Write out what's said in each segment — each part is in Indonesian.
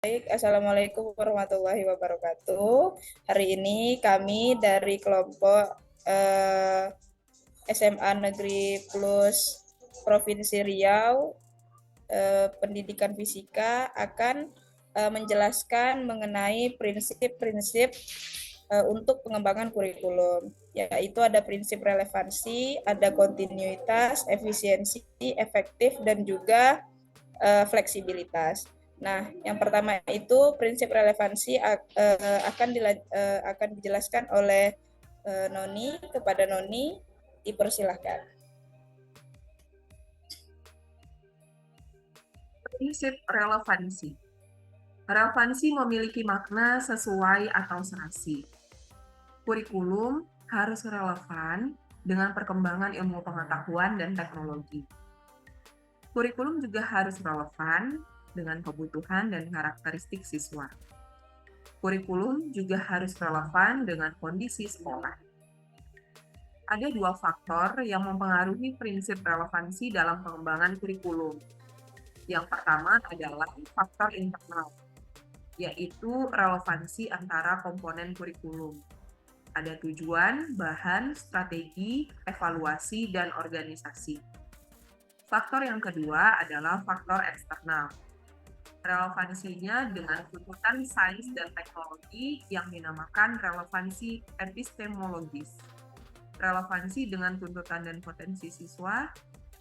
Baik, Assalamualaikum warahmatullahi wabarakatuh. Hari ini kami dari kelompok SMA Negeri Plus Provinsi Riau, Pendidikan Fisika akan menjelaskan mengenai prinsip-prinsip untuk pengembangan kurikulum, yaitu ada prinsip relevansi, ada kontinuitas, efisiensi, efektif, dan juga fleksibilitas. Nah, yang pertama itu prinsip relevansi akan dijelaskan oleh Noni. Kepada Noni, dipersilahkan. Prinsip relevansi. Relevansi memiliki makna sesuai atau serasi. Kurikulum harus relevan dengan perkembangan ilmu pengetahuan dan teknologi. Kurikulum juga harus relevan dengan kebutuhan dan karakteristik siswa. Kurikulum juga harus relevan dengan kondisi sekolah. Ada dua faktor yang mempengaruhi prinsip relevansi dalam pengembangan kurikulum. Yang pertama adalah faktor internal, yaitu relevansi antara komponen kurikulum. Ada tujuan, bahan, strategi, evaluasi, dan organisasi. Faktor yang kedua adalah faktor eksternal. Relevansinya dengan tuntutan sains dan teknologi yang dinamakan relevansi epistemologis. Relevansi dengan tuntutan dan potensi siswa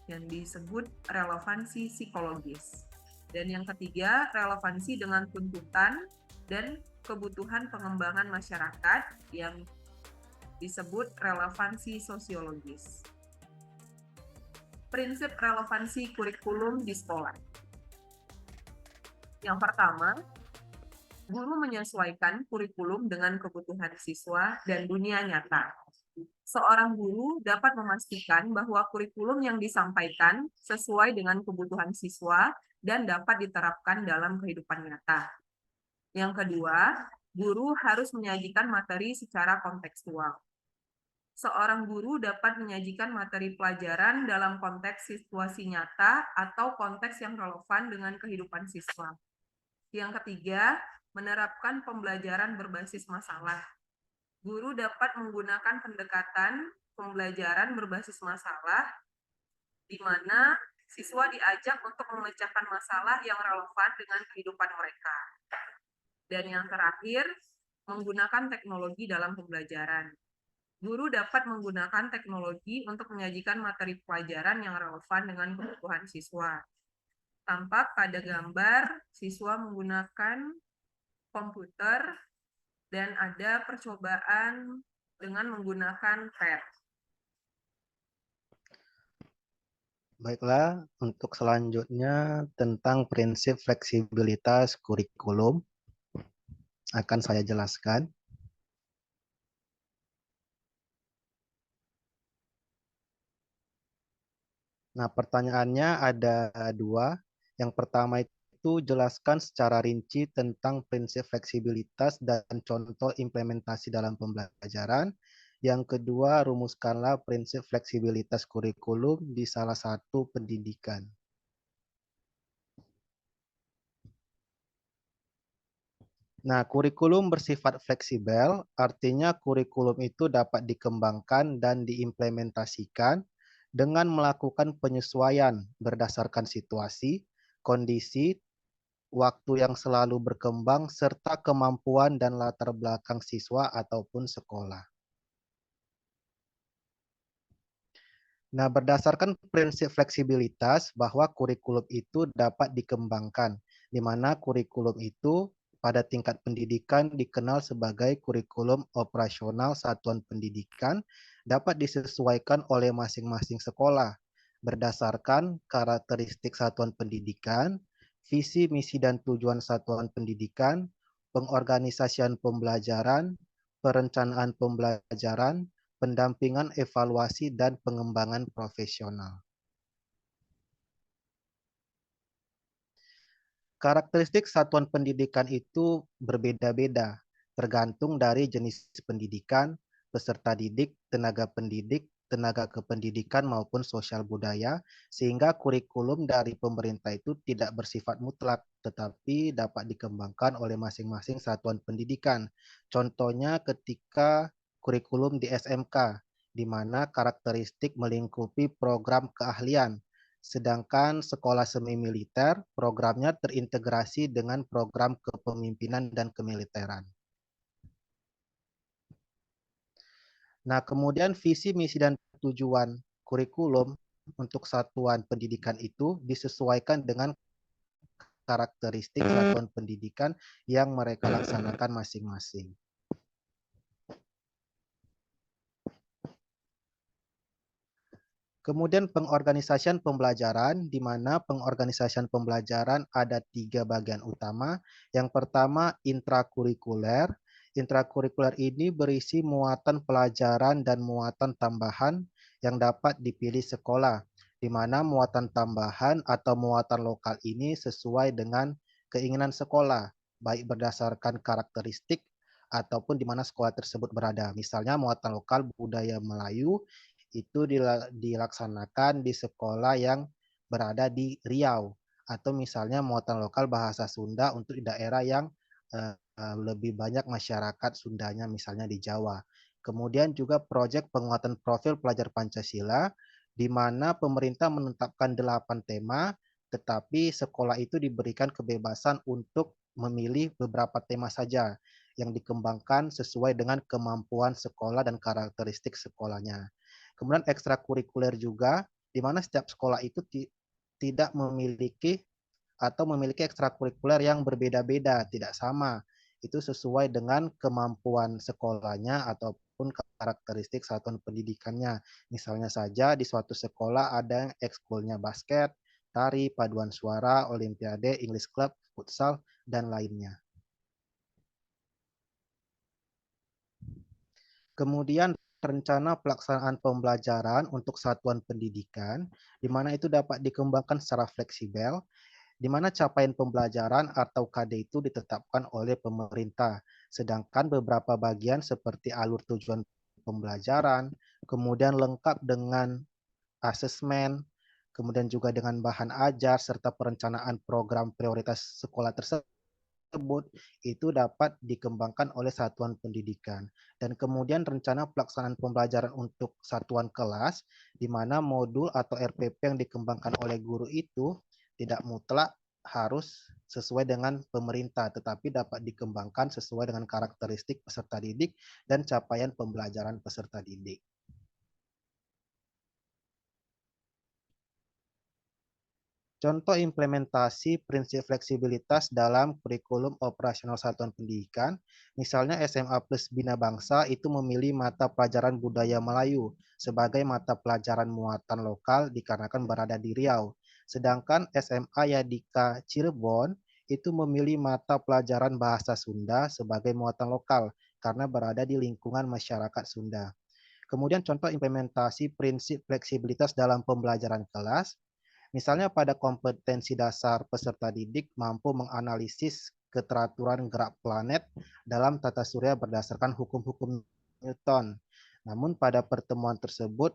yang disebut relevansi psikologis. Dan yang ketiga, relevansi dengan tuntutan dan kebutuhan pengembangan masyarakat yang disebut relevansi sosiologis. Prinsip relevansi kurikulum di sekolah. Yang pertama, guru menyesuaikan kurikulum dengan kebutuhan siswa dan dunia nyata. Seorang guru dapat memastikan bahwa kurikulum yang disampaikan sesuai dengan kebutuhan siswa dan dapat diterapkan dalam kehidupan nyata. Yang kedua, guru harus menyajikan materi secara kontekstual. Seorang guru dapat menyajikan materi pelajaran dalam konteks situasi nyata atau konteks yang relevan dengan kehidupan siswa. Yang ketiga, menerapkan pembelajaran berbasis masalah. Guru dapat menggunakan pendekatan pembelajaran berbasis masalah, di mana siswa diajak untuk memecahkan masalah yang relevan dengan kehidupan mereka. Dan yang terakhir, menggunakan teknologi dalam pembelajaran. Guru dapat menggunakan teknologi untuk menyajikan materi pelajaran yang relevan dengan kebutuhan siswa. Tampak pada gambar, siswa menggunakan komputer dan ada percobaan dengan menggunakan pad. Baiklah, untuk selanjutnya tentang prinsip fleksibilitas kurikulum akan saya jelaskan. Nah, pertanyaannya ada dua. Yang pertama itu jelaskan secara rinci tentang prinsip fleksibilitas dan contoh implementasi dalam pembelajaran. Yang kedua, rumuskanlah prinsip fleksibilitas kurikulum di salah satu pendidikan. Nah, kurikulum bersifat fleksibel, artinya kurikulum itu dapat dikembangkan dan diimplementasikan dengan melakukan penyesuaian berdasarkan situasi, kondisi, waktu yang selalu berkembang, serta kemampuan dan latar belakang siswa ataupun sekolah. Nah, berdasarkan prinsip fleksibilitas bahwa kurikulum itu dapat dikembangkan, di mana kurikulum itu pada tingkat pendidikan dikenal sebagai kurikulum operasional satuan pendidikan, dapat disesuaikan oleh masing-masing sekolah berdasarkan karakteristik satuan pendidikan, visi, misi, dan tujuan satuan pendidikan, pengorganisasian pembelajaran, perencanaan pembelajaran, pendampingan, evaluasi, dan pengembangan profesional. Karakteristik satuan pendidikan itu berbeda-beda, tergantung dari jenis pendidikan, peserta didik, tenaga pendidik, tenaga kependidikan maupun sosial budaya, sehingga kurikulum dari pemerintah itu tidak bersifat mutlak, tetapi dapat dikembangkan oleh masing-masing satuan pendidikan. Contohnya ketika kurikulum di SMK, di mana karakteristik melingkupi program keahlian. Sedangkan sekolah semi militer, programnya terintegrasi dengan program kepemimpinan dan kemiliteran. Nah, kemudian visi, misi, dan tujuan kurikulum untuk satuan pendidikan itu disesuaikan dengan karakteristik satuan pendidikan yang mereka laksanakan masing-masing. Kemudian pengorganisasian pembelajaran, di mana pengorganisasian pembelajaran ada 3 bagian utama. Yang pertama, intrakurikuler. Intrakurikuler ini berisi muatan pelajaran dan muatan tambahan yang dapat dipilih sekolah, di mana muatan tambahan atau muatan lokal ini sesuai dengan keinginan sekolah, baik berdasarkan karakteristik ataupun di mana sekolah tersebut berada. Misalnya muatan lokal budaya Melayu itu dilaksanakan di sekolah yang berada di Riau, atau misalnya muatan lokal bahasa Sunda untuk di daerah yang lebih banyak masyarakat Sundanya, misalnya di Jawa. Kemudian juga proyek penguatan profil pelajar Pancasila, di mana pemerintah menetapkan 8 tema, tetapi sekolah itu diberikan kebebasan untuk memilih beberapa tema saja yang dikembangkan sesuai dengan kemampuan sekolah dan karakteristik sekolahnya. Kemudian ekstrakurikuler juga, di mana setiap sekolah itu tidak memiliki atau memiliki ekstrakurikuler yang berbeda-beda, tidak sama. Itu sesuai dengan kemampuan sekolahnya ataupun karakteristik satuan pendidikannya. Misalnya saja di suatu sekolah ada yang ekskulnya basket, tari, paduan suara, olimpiade, English club, futsal, dan lainnya. Kemudian rencana pelaksanaan pembelajaran untuk satuan pendidikan, di mana itu dapat dikembangkan secara fleksibel, di mana capaian pembelajaran atau KD itu ditetapkan oleh pemerintah. Sedangkan beberapa bagian seperti alur tujuan pembelajaran, kemudian lengkap dengan asesmen, kemudian juga dengan bahan ajar, serta perencanaan program prioritas sekolah tersebut itu dapat dikembangkan oleh satuan pendidikan. Dan kemudian rencana pelaksanaan pembelajaran untuk satuan kelas, di mana modul atau RPP yang dikembangkan oleh guru itu tidak mutlak harus sesuai dengan pemerintah, tetapi dapat dikembangkan sesuai dengan karakteristik peserta didik dan capaian pembelajaran peserta didik. Contoh implementasi prinsip fleksibilitas dalam kurikulum operasional satuan pendidikan, misalnya SMA plus Bina Bangsa itu memilih mata pelajaran budaya Melayu sebagai mata pelajaran muatan lokal dikarenakan berada di Riau. Sedangkan SMA Yadika Cirebon itu memilih mata pelajaran bahasa Sunda sebagai muatan lokal karena berada di lingkungan masyarakat Sunda. Kemudian contoh implementasi prinsip fleksibilitas dalam pembelajaran kelas, misalnya pada kompetensi dasar peserta didik mampu menganalisis keteraturan gerak planet dalam tata surya berdasarkan hukum-hukum Newton. Namun pada pertemuan tersebut,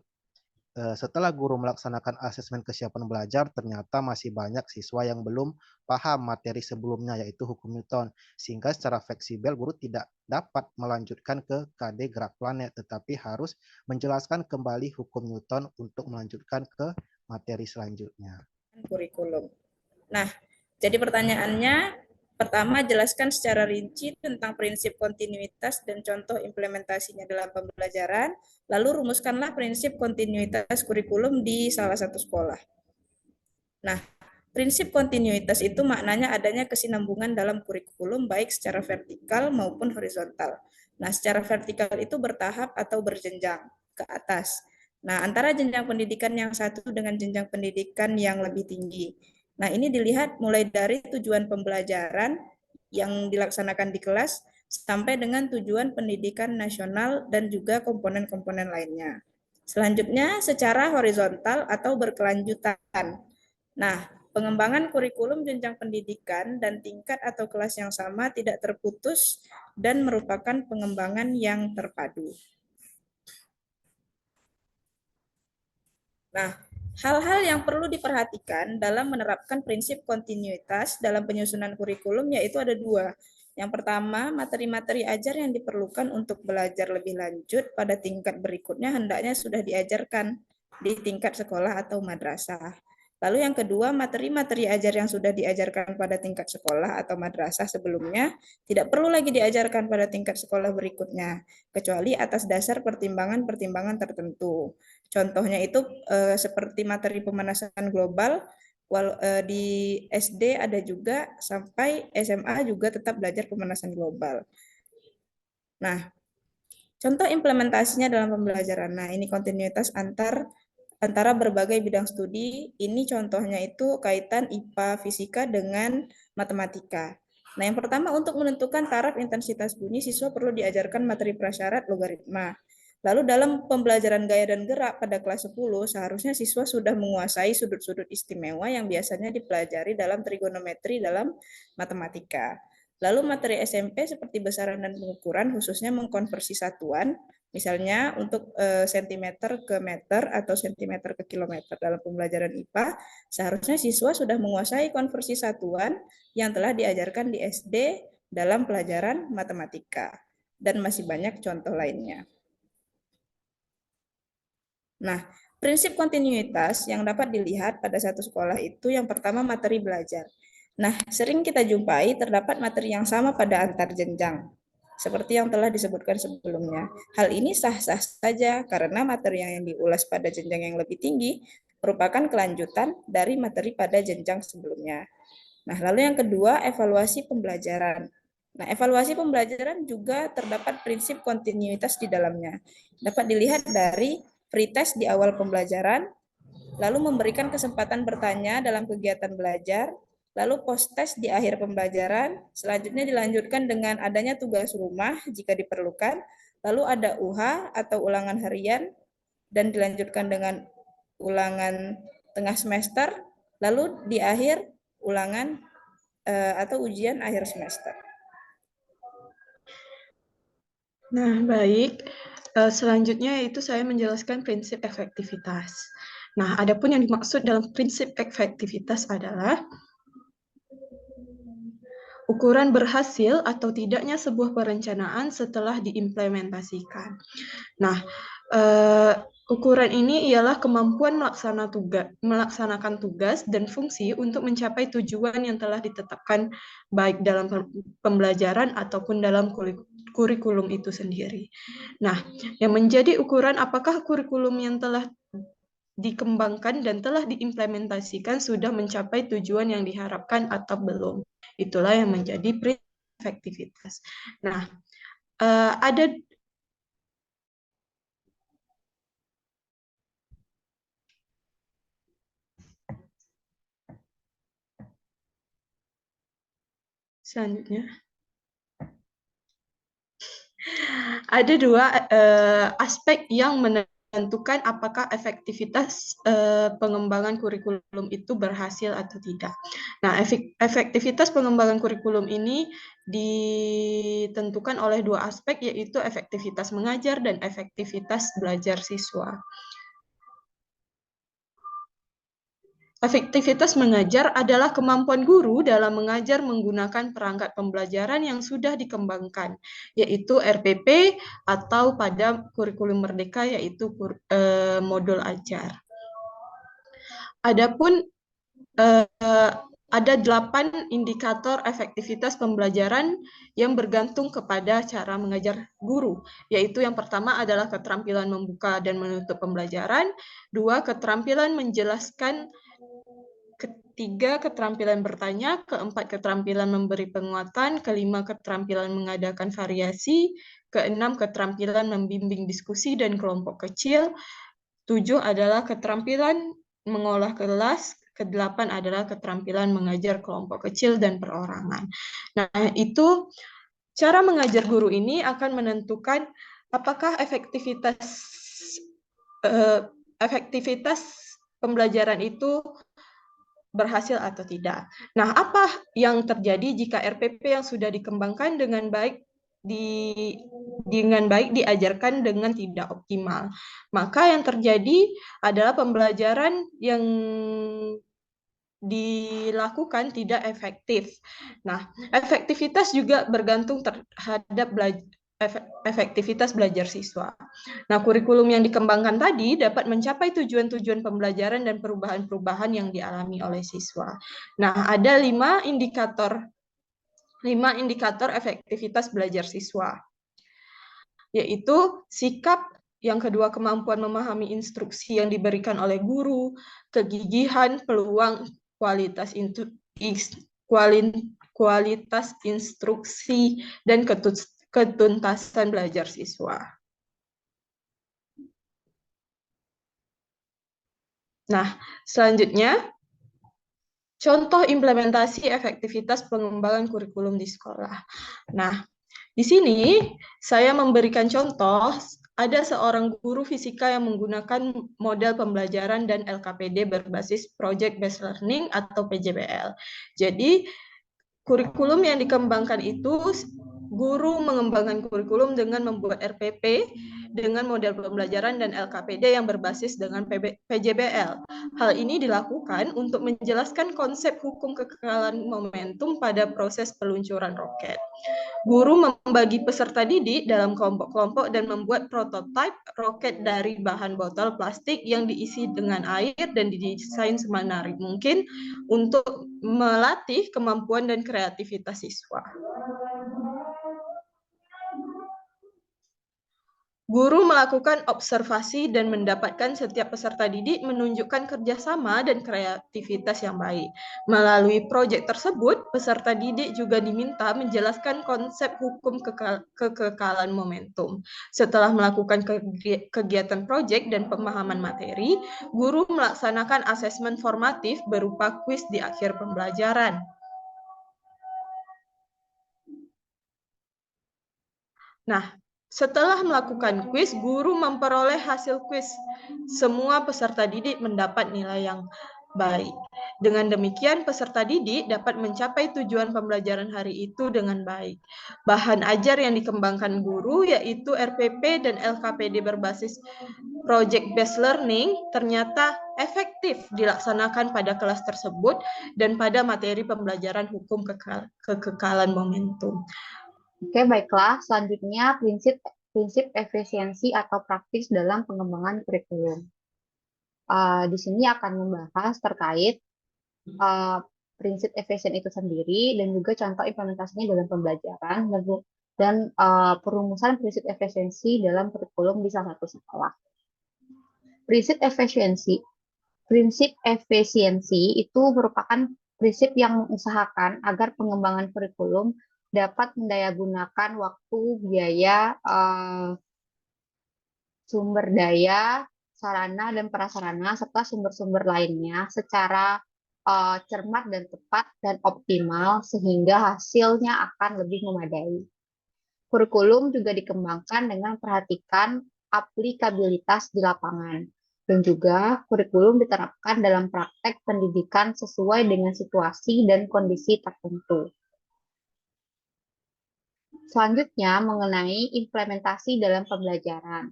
setelah guru melaksanakan asesmen kesiapan belajar, ternyata masih banyak siswa yang belum paham materi sebelumnya, yaitu hukum Newton. Sehingga secara fleksibel, guru tidak dapat melanjutkan ke KD gerak planet, tetapi harus menjelaskan kembali hukum Newton untuk melanjutkan ke materi selanjutnya. Kurikulum. Nah, jadi pertanyaannya, pertama, jelaskan secara rinci tentang prinsip kontinuitas dan contoh implementasinya dalam pembelajaran, lalu rumuskanlah prinsip kontinuitas kurikulum di salah satu sekolah. Nah, prinsip kontinuitas itu maknanya adanya kesinambungan dalam kurikulum baik secara vertikal maupun horizontal. Nah, secara vertikal itu bertahap atau berjenjang ke atas. Nah, antara jenjang pendidikan yang satu dengan jenjang pendidikan yang lebih tinggi. Nah, ini dilihat mulai dari tujuan pembelajaran yang dilaksanakan di kelas sampai dengan tujuan pendidikan nasional dan juga komponen-komponen lainnya. Selanjutnya, secara horizontal atau berkelanjutan. Nah, pengembangan kurikulum jenjang pendidikan dan tingkat atau kelas yang sama tidak terputus dan merupakan pengembangan yang terpadu. Nah, hal-hal yang perlu diperhatikan dalam menerapkan prinsip kontinuitas dalam penyusunan kurikulum yaitu ada dua. Yang pertama, materi-materi ajar yang diperlukan untuk belajar lebih lanjut pada tingkat berikutnya hendaknya sudah diajarkan di tingkat sekolah atau madrasah. Lalu yang kedua, materi-materi ajar yang sudah diajarkan pada tingkat sekolah atau madrasah sebelumnya tidak perlu lagi diajarkan pada tingkat sekolah berikutnya, kecuali atas dasar pertimbangan-pertimbangan tertentu. Contohnya itu seperti materi pemanasan global, di SD ada juga sampai SMA juga tetap belajar pemanasan global. Nah, contoh implementasinya dalam pembelajaran. Nah, ini kontinuitas antara berbagai bidang studi. Ini contohnya itu kaitan IPA fisika dengan matematika. Nah, yang pertama untuk menentukan taraf intensitas bunyi, siswa perlu diajarkan materi prasyarat logaritma. Lalu dalam pembelajaran gaya dan gerak pada kelas 10, seharusnya siswa sudah menguasai sudut-sudut istimewa yang biasanya dipelajari dalam trigonometri dalam matematika. Lalu materi SMP seperti besaran dan pengukuran khususnya mengkonversi satuan, misalnya untuk sentimeter ke meter atau sentimeter ke kilometer dalam pembelajaran IPA, seharusnya siswa sudah menguasai konversi satuan yang telah diajarkan di SD dalam pelajaran matematika. Dan masih banyak contoh lainnya. Nah, prinsip kontinuitas yang dapat dilihat pada satu sekolah itu yang pertama materi belajar. Nah, sering kita jumpai terdapat materi yang sama pada antar jenjang, seperti yang telah disebutkan sebelumnya. Hal ini sah-sah saja karena materi yang diulas pada jenjang yang lebih tinggi merupakan kelanjutan dari materi pada jenjang sebelumnya. Nah, lalu yang kedua, evaluasi pembelajaran. Nah, evaluasi pembelajaran juga terdapat prinsip kontinuitas di dalamnya. Dapat dilihat dari pretest di awal pembelajaran, lalu memberikan kesempatan bertanya dalam kegiatan belajar, lalu post-test di akhir pembelajaran, selanjutnya dilanjutkan dengan adanya tugas rumah jika diperlukan, lalu ada UH atau ulangan harian, dan dilanjutkan dengan ulangan tengah semester, lalu di akhir ulangan atau ujian akhir semester. Nah, baik. Selanjutnya yaitu saya menjelaskan prinsip efektivitas. Nah, adapun yang dimaksud dalam prinsip efektivitas adalah ukuran berhasil atau tidaknya sebuah perencanaan setelah diimplementasikan. Nah, ukuran ini ialah kemampuan melaksanakan tugas dan fungsi untuk mencapai tujuan yang telah ditetapkan baik dalam pembelajaran ataupun dalam kurikulum itu sendiri. Nah, yang menjadi ukuran apakah kurikulum yang telah dikembangkan dan telah diimplementasikan sudah mencapai tujuan yang diharapkan atau belum. Itulah yang menjadi prinsip efektivitas. Nah, ada selanjutnya. Ada dua aspek yang menentukan apakah efektivitas pengembangan kurikulum itu berhasil atau tidak. Nah, efektivitas pengembangan kurikulum ini ditentukan oleh dua aspek, yaitu efektivitas mengajar dan efektivitas belajar siswa. Efektivitas mengajar adalah kemampuan guru dalam mengajar menggunakan perangkat pembelajaran yang sudah dikembangkan, yaitu RPP atau pada kurikulum merdeka yaitu modul ajar. Adapun ada 8 indikator efektivitas pembelajaran yang bergantung kepada cara mengajar guru, yaitu yang pertama adalah keterampilan membuka dan menutup pembelajaran, 2 keterampilan menjelaskan, ketiga keterampilan bertanya, keempat keterampilan memberi penguatan, kelima keterampilan mengadakan variasi, keenam keterampilan membimbing diskusi dan kelompok kecil, 7 adalah keterampilan mengolah kelas, ke-8 adalah keterampilan mengajar kelompok kecil dan perorangan. Nah, itu cara mengajar guru ini akan menentukan apakah efektivitas pembelajaran itu berhasil atau tidak. Nah, apa yang terjadi jika RPP yang sudah dikembangkan dengan baik dengan baik diajarkan dengan tidak optimal. Maka yang terjadi adalah pembelajaran yang dilakukan tidak efektif. Nah, efektivitas juga bergantung terhadap efektivitas belajar siswa. Nah, kurikulum yang dikembangkan tadi dapat mencapai tujuan-tujuan pembelajaran dan perubahan-perubahan yang dialami oleh siswa. Nah, ada 5 indikator efektivitas belajar siswa, yaitu sikap, yang kedua kemampuan memahami instruksi yang diberikan oleh guru, kegigihan, peluang, kualitas instruksi, dan ketuntasan belajar siswa. Nah, selanjutnya, contoh implementasi efektivitas pengembangan kurikulum di sekolah. Nah, di sini saya memberikan contoh, ada seorang guru fisika yang menggunakan model pembelajaran dan LKPD berbasis Project Based Learning atau PJBL. Jadi, kurikulum yang dikembangkan itu, guru mengembangkan kurikulum dengan membuat RPP dengan model pembelajaran dan LKPD yang berbasis dengan PJBL. Hal ini dilakukan untuk menjelaskan konsep hukum kekekalan momentum pada proses peluncuran roket. Guru membagi peserta didik dalam kelompok-kelompok dan membuat prototipe roket dari bahan botol plastik yang diisi dengan air dan didesain semenarik mungkin untuk melatih kemampuan dan kreativitas siswa. Guru melakukan observasi dan mendapatkan setiap peserta didik menunjukkan kerjasama dan kreativitas yang baik. Melalui proyek tersebut, peserta didik juga diminta menjelaskan konsep hukum kekekalan momentum. Setelah melakukan kegiatan proyek dan pemahaman materi, guru melaksanakan asesmen formatif berupa kuis di akhir pembelajaran. Nah, setelah melakukan kuis, guru memperoleh hasil kuis. Semua peserta didik mendapat nilai yang baik. Dengan demikian, peserta didik dapat mencapai tujuan pembelajaran hari itu dengan baik. Bahan ajar yang dikembangkan guru yaitu RPP dan LKPD berbasis Project Based Learning ternyata efektif dilaksanakan pada kelas tersebut dan pada materi pembelajaran hukum kekekalan momentum. Oke, baiklah. Selanjutnya prinsip efisiensi atau praktis dalam pengembangan kurikulum. Di sini akan membahas terkait prinsip efisien itu sendiri dan juga contoh implementasinya dalam pembelajaran dan perumusan prinsip efisiensi dalam kurikulum di salah satu sekolah. Prinsip efisiensi itu merupakan prinsip yang mengusahakan agar pengembangan kurikulum dapat mendayagunakan waktu, biaya, sumber daya, sarana dan prasarana, serta sumber-sumber lainnya secara cermat dan tepat dan optimal sehingga hasilnya akan lebih memadai. Kurikulum juga dikembangkan dengan perhatikan aplikabilitas di lapangan dan juga kurikulum diterapkan dalam praktek pendidikan sesuai dengan situasi dan kondisi tertentu. Selanjutnya mengenai implementasi dalam pembelajaran.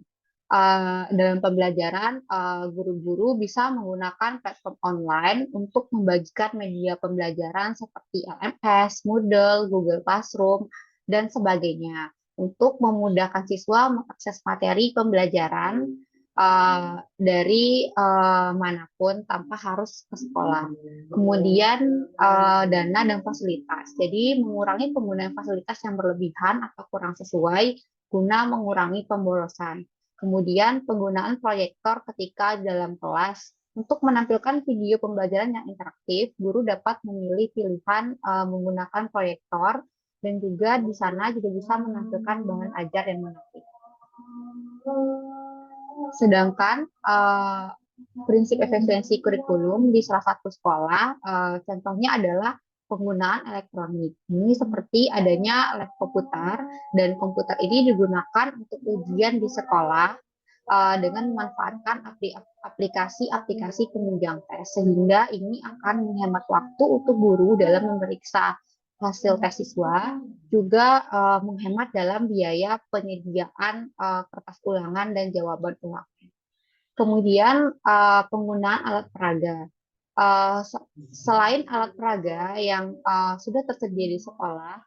Guru-guru bisa menggunakan platform online untuk membagikan media pembelajaran seperti LMS, Moodle, Google Classroom, dan sebagainya untuk memudahkan siswa mengakses materi pembelajaran dari manapun tanpa harus ke sekolah. Kemudian dana dan fasilitas. Jadi mengurangi penggunaan fasilitas yang berlebihan atau kurang sesuai guna mengurangi pemborosan. Kemudian penggunaan proyektor ketika dalam kelas. Untuk menampilkan video pembelajaran yang interaktif, guru dapat memilih pilihan menggunakan proyektor dan juga di sana juga bisa menampilkan bahan ajar yang menarik. Sedangkan prinsip efisiensi kurikulum di salah satu sekolah, contohnya adalah penggunaan elektronik. Ini seperti adanya lab komputer, dan komputer ini digunakan untuk ujian di sekolah dengan memanfaatkan aplikasi penunjang tes, sehingga ini akan menghemat waktu untuk guru dalam memeriksa hasil tes siswa, juga menghemat dalam biaya penyediaan kertas ulangan dan jawaban ulangan. Kemudian penggunaan alat peraga. Selain alat peraga yang sudah tersedia di sekolah,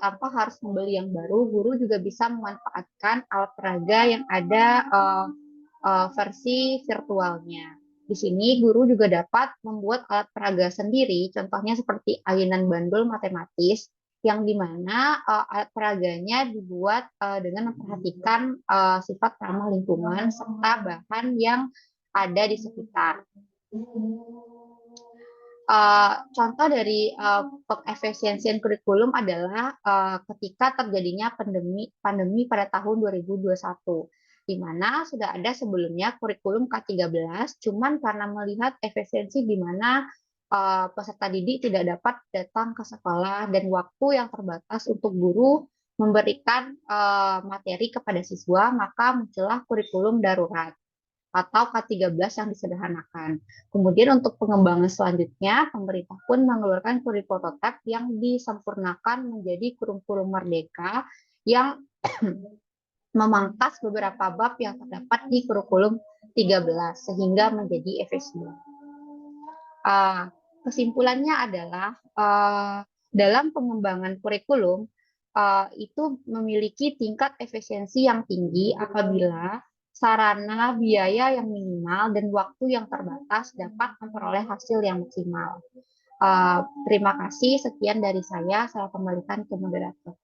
tanpa harus membeli yang baru, guru juga bisa memanfaatkan alat peraga yang ada versi virtualnya. Di sini guru juga dapat membuat alat peraga sendiri, contohnya seperti ayunan bandul matematis, yang dimana alat peraganya dibuat dengan memperhatikan sifat ramah lingkungan serta bahan yang ada di sekitar. Contoh dari pengefisiensian kurikulum adalah ketika terjadinya pandemi pada tahun 2021, di mana sudah ada sebelumnya kurikulum K13, cuman karena melihat efisiensi di mana peserta didik tidak dapat datang ke sekolah dan waktu yang terbatas untuk guru memberikan materi kepada siswa, maka muncullah kurikulum darurat atau K13 yang disederhanakan. Kemudian untuk pengembangan selanjutnya, pemerintah pun mengeluarkan kurikulum prototipe yang disempurnakan menjadi kurikulum merdeka yang memangkas beberapa bab yang terdapat di kurikulum 13 sehingga menjadi efisien. Kesimpulannya adalah dalam pengembangan kurikulum itu memiliki tingkat efisiensi yang tinggi apabila sarana, biaya yang minimal, dan waktu yang terbatas dapat memperoleh hasil yang maksimal. Terima kasih, sekian dari saya kembalikan ke moderator.